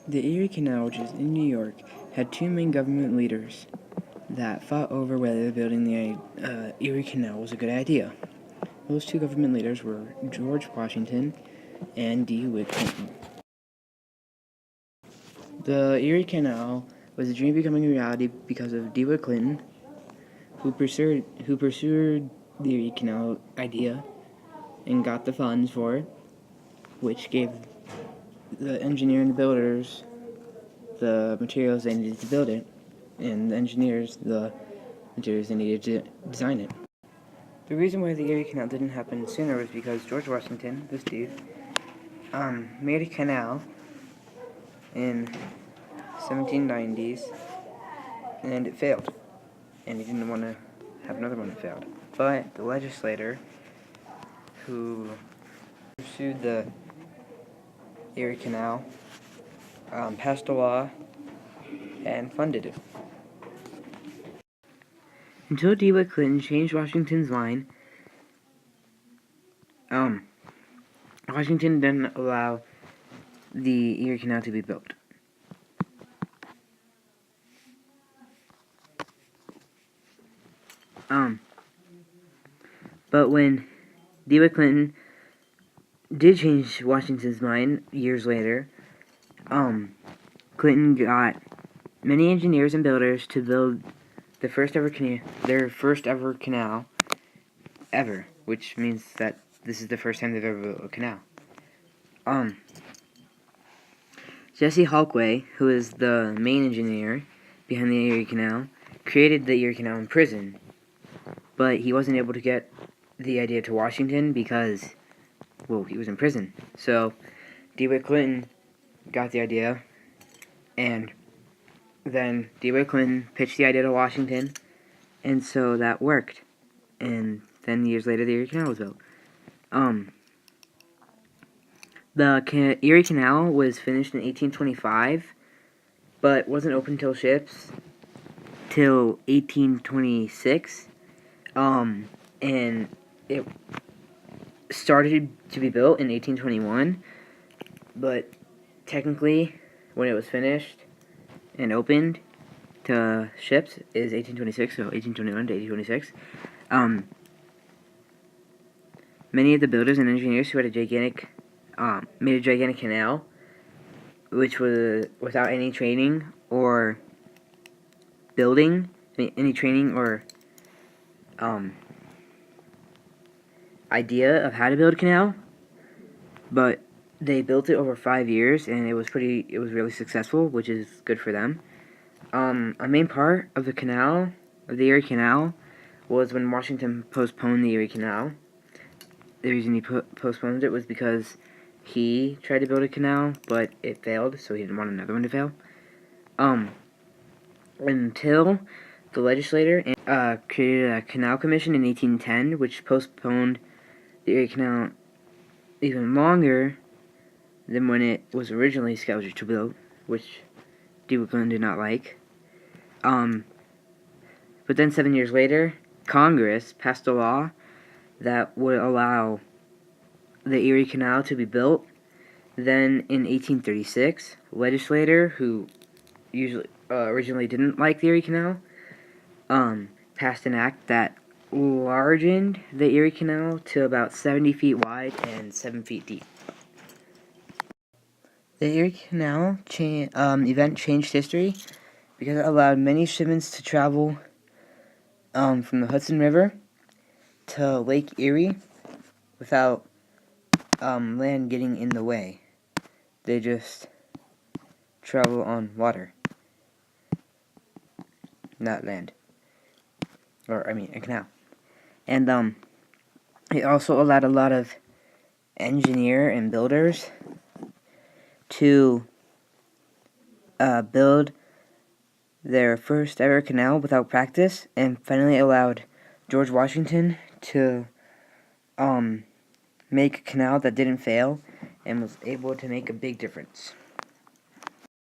The Erie Canal, which is in New York, had two main government leaders that fought over whether building the Erie Canal was a good idea. Those two government leaders were George Washington and DeWitt Clinton. The Erie Canal was a dream becoming a reality because of DeWitt Clinton, who pursued the Erie Canal idea and got the funds for it, which gave the engineer and the builders the materials they needed to build it, and the engineers the materials they needed to design it. The reason why the Erie Canal didn't happen sooner was because George Washington, this dude, made a canal in 1790s, and it failed, and he didn't want to have another one that failed. But the legislator who pursued the Erie Canal passed a law and funded it. Until DeWitt Clinton changed Washington's mind, Washington didn't allow the Erie Canal to be built. But when DeWitt Clinton did change Washington's mind years later, Clinton got many engineers and builders to build their first ever canal ever, which means that this is the first time they've ever built a canal. Jesse Halkway, who is the main engineer behind the Erie Canal, created the Erie Canal in prison, but he wasn't able to get the idea to Washington because, well, he was in prison. So DeWitt Clinton got the idea, and then DeWitt Clinton pitched the idea to Washington, and so that worked. And then years later, the Erie Canal was built. The Erie Canal was finished in 1825, but wasn't open till ships till 1826. And it started to be built in 1821, but technically, when it was finished and opened to ships is 1826, so 1821 to 1826. Many of the builders and engineers who had made a gigantic canal, which was without any training or idea of how to build a canal, but they built it over 5 years, and it was really successful, which is good for them. A main part of the Erie Canal, was when Washington postponed the Erie Canal. The reason he postponed it was because he tried to build a canal, but it failed, so he didn't want another one to fail. Until the legislator created a canal commission in 1810, which postponed the Erie Canal even longer than when it was originally scheduled to build, which DeWitt Clinton did not like. But then 7 years later, Congress passed a law that would allow the Erie Canal to be built. Then in 1836, a legislator who originally didn't like the Erie Canal passed an act that largened the Erie Canal to about 70 feet wide and 7 feet deep. The Erie Canal event changed history because it allowed many shipments to travel from the Hudson River to Lake Erie without land getting in the way. They just travel on water, not land. A canal. And it also allowed a lot of engineer and builders to build their first ever canal without practice, and finally allowed George Washington to make a canal that didn't fail and was able to make a big difference.